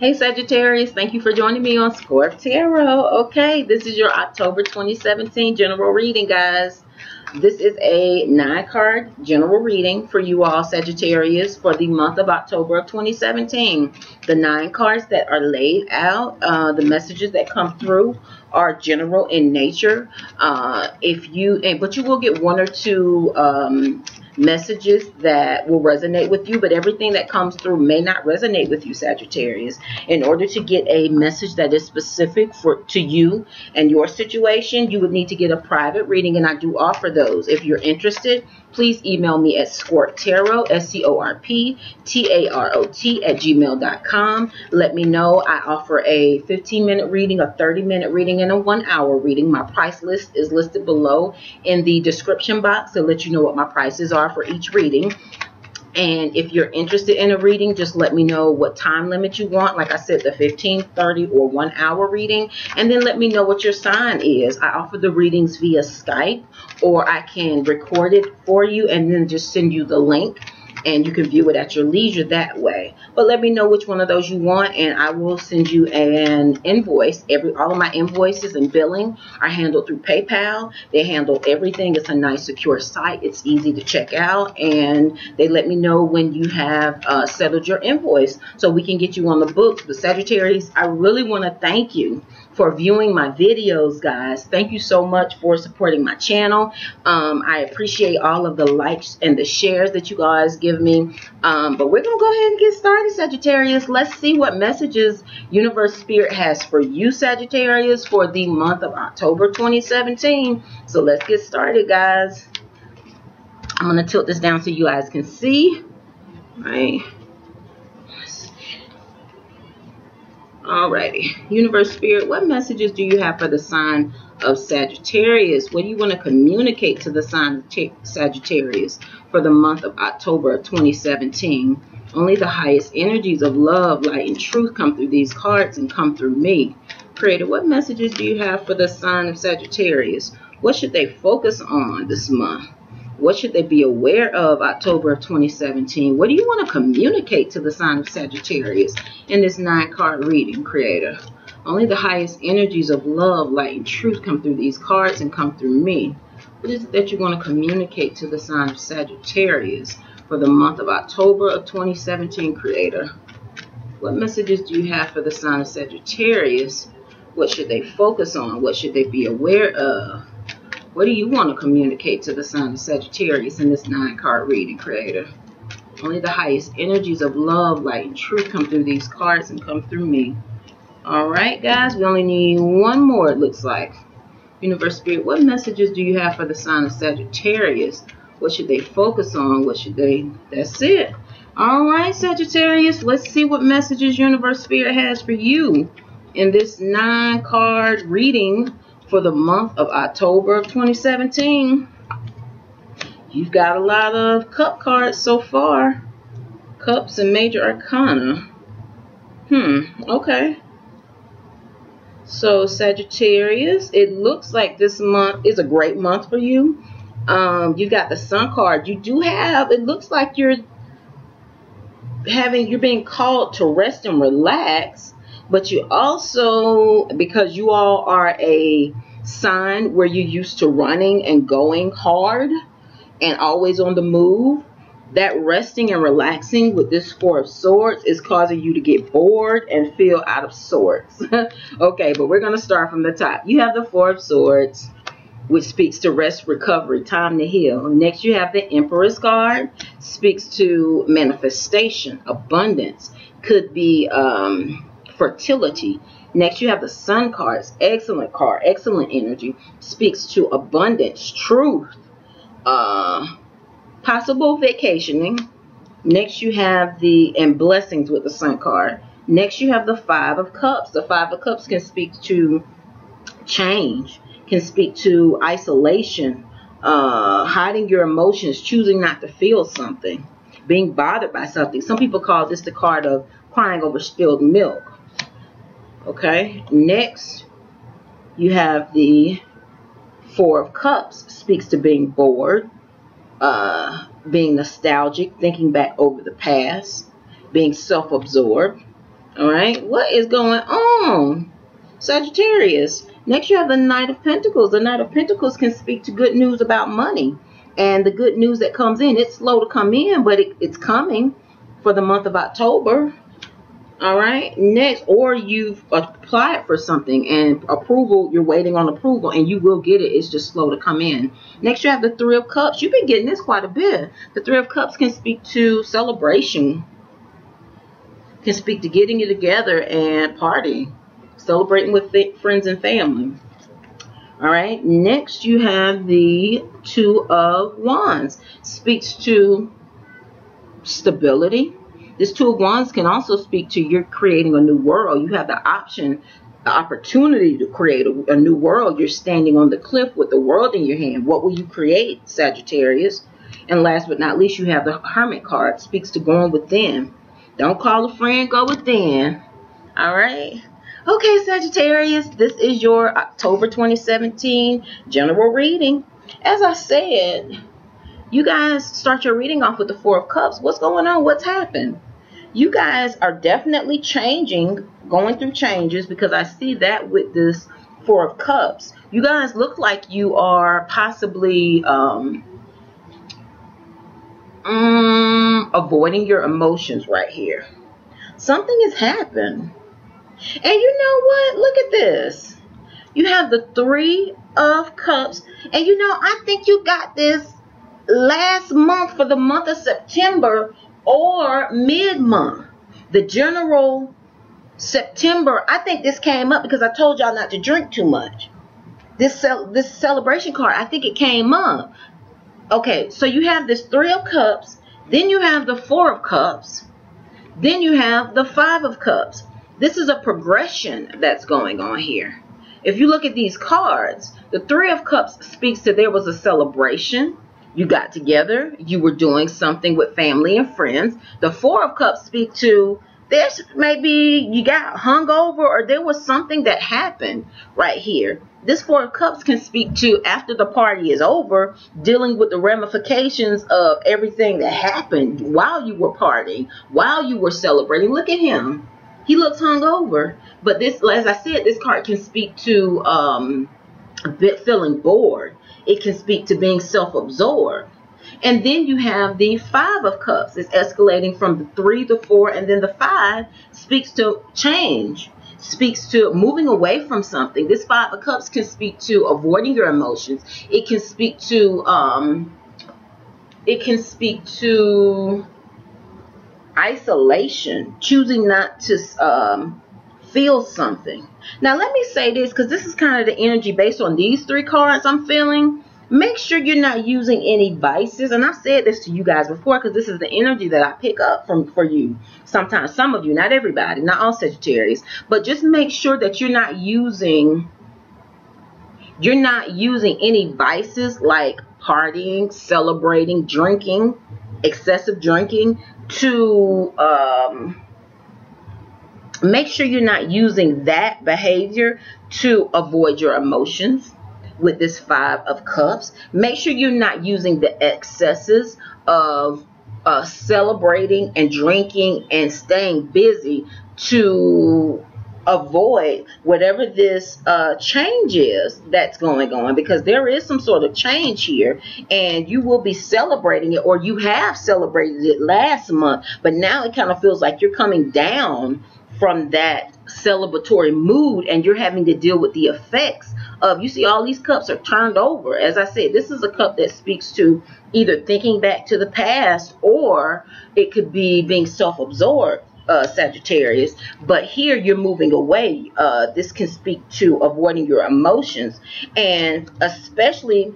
Hey Sagittarius, thank you for joining me on Scorp Tarot. Okay, this is your October 2017 general reading, guys. This is a 9-card general reading for you all Sagittarius for the month of October of 2017. The 9 cards that are laid out, the messages that come through are general in nature. But you will get 1 or 2 messages that will resonate with you, but everything that comes through may not resonate with you, Sagittarius. In order to get a message that is specific to you and your situation, you would need to get a private reading, and I do offer those. If you're interested, please email me at ScorpTarot, ScorpTarot @gmail.com. Let me know. I offer a 15-minute reading, a 30-minute reading, and a 1-hour reading. My price list is listed below in the description box to let you know what my prices are for each reading. And if you're interested in a reading, just let me know what time limit you want. Like I said, the 15, 30, or 1-hour reading. And then let me know what your sign is. I offer the readings via Skype, or I can record it for you and then just send you the link. And you can view it at your leisure that way. But let me know which one of those you want, and I will send you an invoice. All of my invoices and billing are handled through PayPal. They handle everything. It's a nice, secure site. It's easy to check out, and they let me know when you have settled your invoice so we can get you on the books. But Sagittarius, I really want to thank you for viewing my videos, guys. Thank you so much for supporting my channel. I appreciate all of the likes and the shares that you guys give me. But we're gonna go ahead and get started, Sagittarius. Let's see what messages Universe Spirit has for you, Sagittarius, for the month of October 2017. So let's get started, guys. I'm gonna tilt this down so you guys can see. All right. Alrighty, Universe Spirit, what messages do you have for the sign of Sagittarius? What do you want to communicate to the sign of Sagittarius for the month of October of 2017? Only the highest energies of love, light, and truth come through these cards and come through me. Creator, what messages do you have for the sign of Sagittarius? What should they focus on this month? What should they be aware of October of 2017? What do you want to communicate to the sign of Sagittarius in this 9-card reading, Creator? Only the highest energies of love, light, and truth come through these cards and come through me. What is it that you want to communicate to the sign of Sagittarius for the month of October of 2017, Creator? What messages do you have for the sign of Sagittarius? What should they focus on? What should they be aware of? What do you want to communicate to the sign of Sagittarius in this 9-card reading, Creator? Only the highest energies of love, light, and truth come through these cards and come through me. Alright, guys, we only need 1 more, it looks like. Universe Spirit, what messages do you have for the sign of Sagittarius? What should they focus on? What should they... That's it. Alright, Sagittarius, let's see what messages Universe Spirit has for you in this 9-card reading for the month of October of 2017. You've got a lot of cup cards so far. Cups and major arcana. Okay. So Sagittarius, it looks like this month is a great month for you. You got the Sun card. You do have, it looks like you're being called to rest and relax. But you also, because you all are a sign where you're used to running and going hard and always on the move, that resting and relaxing with this 4 of Swords is causing you to get bored and feel out of sorts. Okay, but we're going to start from the top. You have the 4 of Swords, which speaks to rest, recovery, time to heal. Next, you have the Empress card, speaks to manifestation, abundance, could be fertility. Next, you have the Sun cards. Excellent card, excellent energy. Speaks to abundance, truth, possible vacationing. Next, you have and blessings with the Sun card. Next, you have the 5 of Cups. The 5 of Cups can speak to change, can speak to isolation, hiding your emotions, choosing not to feel something, being bothered by something. Some people call this the card of crying over spilled milk. Okay, next you have the 4 of Cups, speaks to being bored, being nostalgic, thinking back over the past, being self-absorbed. All right, what is going on, Sagittarius? Next, you have the Knight of Pentacles. The Knight of Pentacles can speak to good news about money. And the good news that comes in, it's slow to come in, but it's coming for the month of October. All right, next, or you've applied for something and approval, you're waiting on approval and you will get it. It's just slow to come in. Next, you have the Three of Cups. You've been getting this quite a bit. The Three of Cups can speak to celebration, can speak to getting you together and party, celebrating with friends and family. All right, next you have the Two of Wands. Speaks to stability. This Two of Wands can also speak to you're creating a new world. You have the option, the opportunity to create a new world. You're standing on the cliff with the world in your hand. What will you create, Sagittarius? And last but not least, you have the Hermit card. Speaks to going within. Don't call a friend, go within. All right. Okay, Sagittarius, this is your October 2017 general reading. As I said, you guys start your reading off with the Four of Cups. What's going on? What's happened? You guys are definitely changing, going through changes, because I see that with this Four of Cups. You guys look like you are possibly avoiding your emotions right here. Something has happened. And you know what? Look at this. You have the Three of Cups. And you know, I think you got this last month for the month of September or mid-month. The general September, I think this came up because I told y'all not to drink too much. This celebration card, I think it came up. Okay, so you have this Three of Cups, then you have the Four of Cups, then you have the Five of Cups. This is a progression that's going on here. If you look at these cards, the Three of Cups speaks to there was a celebration. You got together, you were doing something with family and friends. The Four of Cups speak to there's maybe you got hungover or there was something that happened right here. This Four of Cups can speak to after the party is over, dealing with the ramifications of everything that happened while you were partying, while you were celebrating. Look at him. He looks hungover. But this, as I said, this card can speak to a bit feeling bored. It can speak to being self-absorbed. And then you have the Five of Cups. It's escalating from the 3, the 4, and then the 5 speaks to change, speaks to moving away from something. This Five of Cups can speak to avoiding your emotions. It can speak to isolation, choosing not to feel something. Now let me say this, because this is kind of the energy based on these three cards I'm feeling. Make sure you're not using any vices. And I've said this to you guys before, because this is the energy that I pick up for you. Sometimes, some of you, not everybody, not all Sagittarius. But just make sure that you're not using any vices like partying, celebrating, drinking, excessive drinking to make sure you're not using that behavior to avoid your emotions. With this Five of Cups, make sure you're not using the excesses of celebrating and drinking and staying busy to avoid whatever this change is that's going on, because there is some sort of change here and you will be celebrating it, or you have celebrated it last month, but now it kind of feels like you're coming down from that celebratory mood and you're having to deal with the effects of, you see all these cups are turned over. As I said, this is a cup that speaks to either thinking back to the past, or it could be being self-absorbed, Sagittarius. But here you're moving away. This can speak to avoiding your emotions, and especially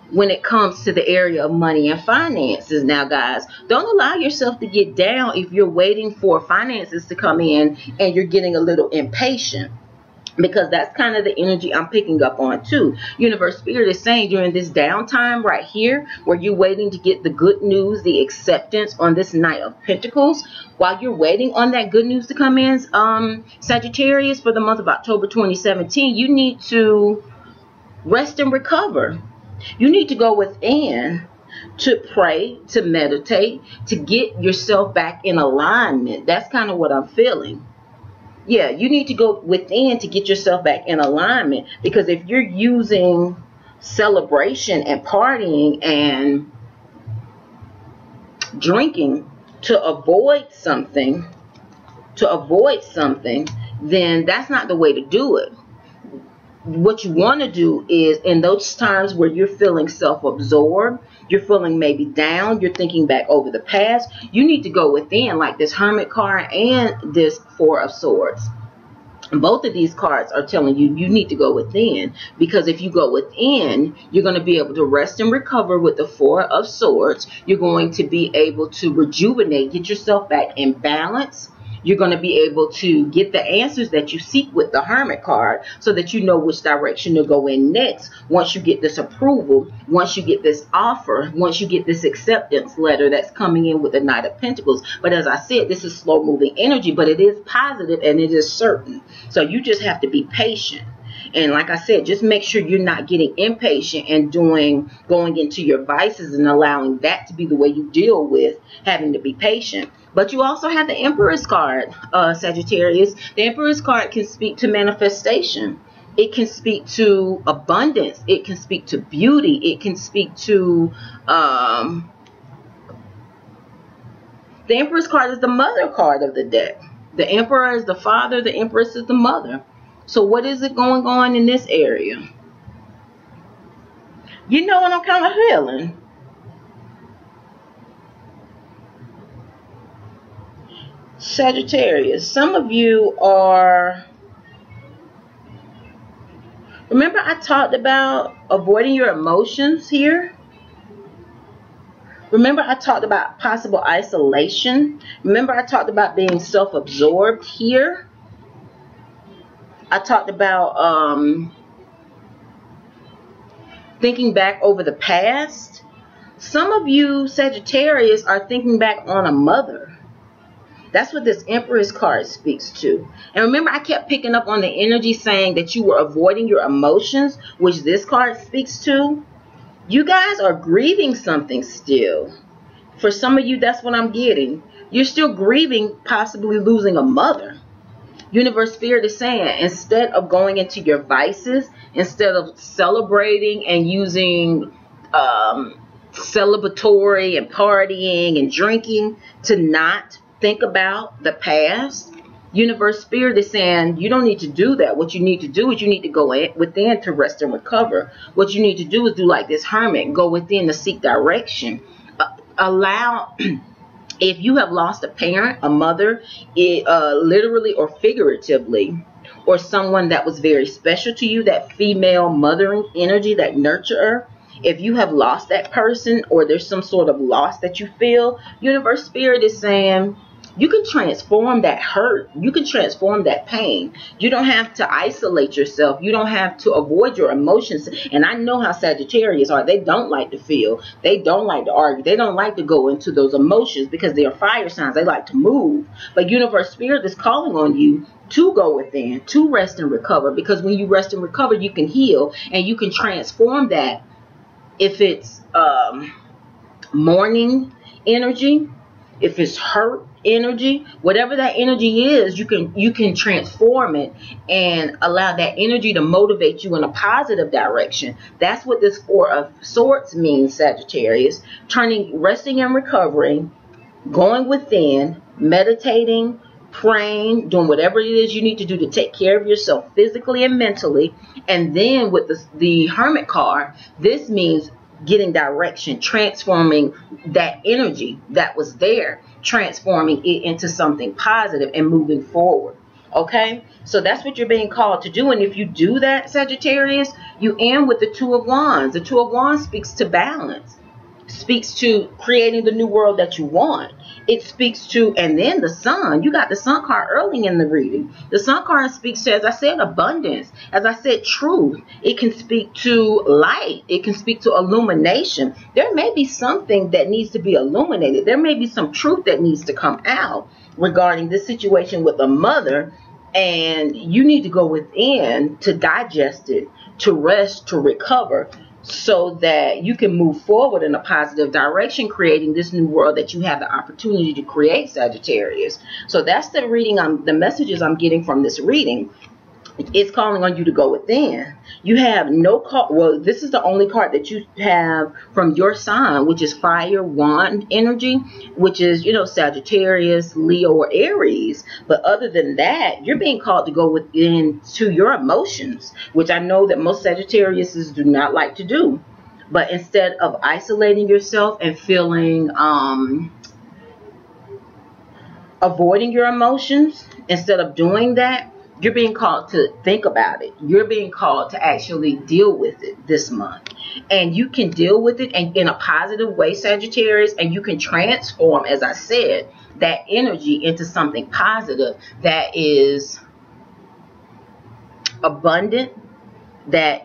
when it comes to the area of money and finances. Now guys, don't allow yourself to get down if you're waiting for finances to come in and you're getting a little impatient, because that's kind of the energy I'm picking up on too. Universe Spirit is saying during this downtime right here, where you're waiting to get the good news, the acceptance on this Knight of Pentacles, while you're waiting on that good news to come in, Sagittarius, for the month of October 2017, you need to rest and recover. You need to go within to pray, to meditate, to get yourself back in alignment. That's kind of what I'm feeling. Yeah, you need to go within to get yourself back in alignment. Because if you're using celebration and partying and drinking to avoid something, then that's not the way to do it. What you want to do is, in those times where you're feeling self-absorbed, you're feeling maybe down, you're thinking back over the past, you need to go within, like this Hermit card and this Four of Swords. Both of these cards are telling you you need to go within, because if you go within, you're going to be able to rest and recover with the Four of Swords. You're going to be able to rejuvenate, get yourself back in balance. You're going to be able to get the answers that you seek with the Hermit card, so that you know which direction to go in next. Once you get this approval, once you get this offer, once you get this acceptance letter that's coming in with the Knight of Pentacles. But as I said, this is slow moving energy, but it is positive and it is certain. So you just have to be patient. And like I said, just make sure you're not getting impatient and going into your vices and allowing that to be the way you deal with having to be patient. But you also have the Empress card, Sagittarius. The Empress card can speak to manifestation. It can speak to abundance. It can speak to beauty. It can speak to... the Empress card is the mother card of the deck. The Emperor is the father. The Empress is the mother. So what is it going on in this area? You know what I'm kind of feeling? Sagittarius, some of you are... Remember I talked about avoiding your emotions here? Remember I talked about possible isolation? Remember I talked about being self-absorbed here? I talked about thinking back over the past. Some of you Sagittarius are thinking back on a mother. That's what this Empress card speaks to. And remember, I kept picking up on the energy saying that you were avoiding your emotions, which this card speaks to. You guys are grieving something still. For some of you, that's what I'm getting. You're still grieving possibly losing a mother. Universe Spirit is saying, instead of going into your vices, instead of celebrating and using celebratory and partying and drinking to not think about the past, Universe Spirit is saying you don't need to do that. What you need to do is you need to go within to rest and recover. What you need to do is do like this Hermit, go within to seek direction. Allow... If you have lost a parent, a mother, literally or figuratively, or someone that was very special to you, that female mothering energy, that nurturer, if you have lost that person, or there's some sort of loss that you feel, Universe Spirit is saying you can transform that hurt. You can transform that pain. You don't have to isolate yourself. You don't have to avoid your emotions. And I know how Sagittarius are. They don't like to feel. They don't like to argue. They don't like to go into those emotions because they are fire signs. They like to move. But Universe Spirit is calling on you to go within, to rest and recover. Because when you rest and recover, you can heal and you can transform that. If it's mourning energy, if it's hurt energy, whatever that energy is, you can transform it and allow that energy to motivate you in a positive direction. That's what this Four of Swords means, Sagittarius. Resting and recovering, going within, meditating, praying, doing whatever it is you need to do to take care of yourself physically and mentally. And then with the Hermit card, this means getting direction, transforming that energy that was there, transforming it into something positive and moving forward. Okay, so that's what you're being called to do. And if you do that, Sagittarius, you end with the Two of Wands. The Two of Wands speaks to balance, speaks to creating the new world that you want. It speaks to, and then the Sun. You got the Sun card early in the reading. The Sun card speaks to, as I said, abundance. As I said, truth. It can speak to light. It can speak to illumination. There may be something that needs to be illuminated. There may be some truth that needs to come out regarding this situation with a mother. And you need to go within to digest it, to rest, to recover, so that you can move forward in a positive direction, creating this new world that you have the opportunity to create, Sagittarius. So that's the reading, the messages I'm getting from this reading. It's calling on you to go within. You have no card. Well, this is the only card that you have from your sign, which is fire wand energy, which is, you know, Sagittarius, Leo, or Aries. But other than that, you're being called to go within to your emotions, which I know that most Sagittariuses do not like to do. But instead of isolating yourself and feeling, avoiding your emotions, instead of doing that, you're being called to think about it. You're being called to actually deal with it this month. And you can deal with it in a positive way, Sagittarius, and you can transform, as I said, that energy into something positive that is abundant, that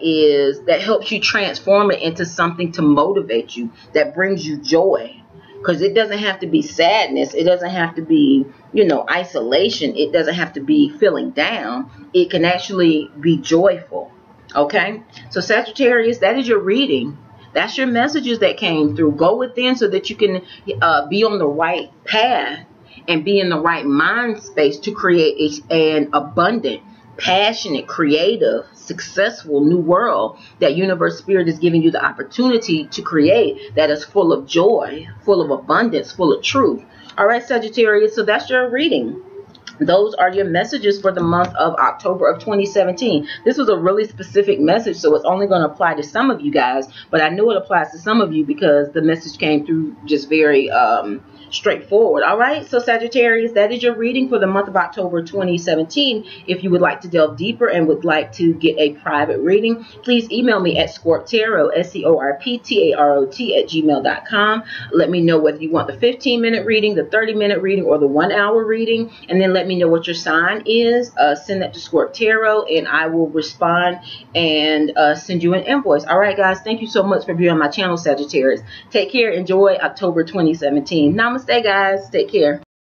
helps you transform it into something to motivate you, that brings you joy. Because it doesn't have to be sadness. It doesn't have to be, you know, isolation. It doesn't have to be feeling down. It can actually be joyful. Okay? So Sagittarius, that is your reading. That's your messages that came through. Go within so that you can be on the right path and be in the right mind space to create an abundant, passionate, creative, successful new world that Universe Spirit is giving you the opportunity to create, that is full of joy, full of abundance, full of truth. All right, Sagittarius, so that's your reading. Those are your messages for the month of October of 2017. This was a really specific message, so it's only going to apply to some of you guys, but I know it applies to some of you because the message came through just very straightforward. All right, so Sagittarius, that is your reading for the month of October 2017. If you would like to delve deeper and would like to get a private reading, please email me at ScorpTarot, ScorpTarot @gmail.com. Let me know whether you want the 15-minute reading, the 30-minute reading, or the 1-hour reading, and then let me know what your sign is. Send that to Scorp Tarot, and I will respond and send you an invoice. All right, guys, thank you so much for being on my channel, Sagittarius. Take care. Enjoy October 2017. Namaste, guys. Take care.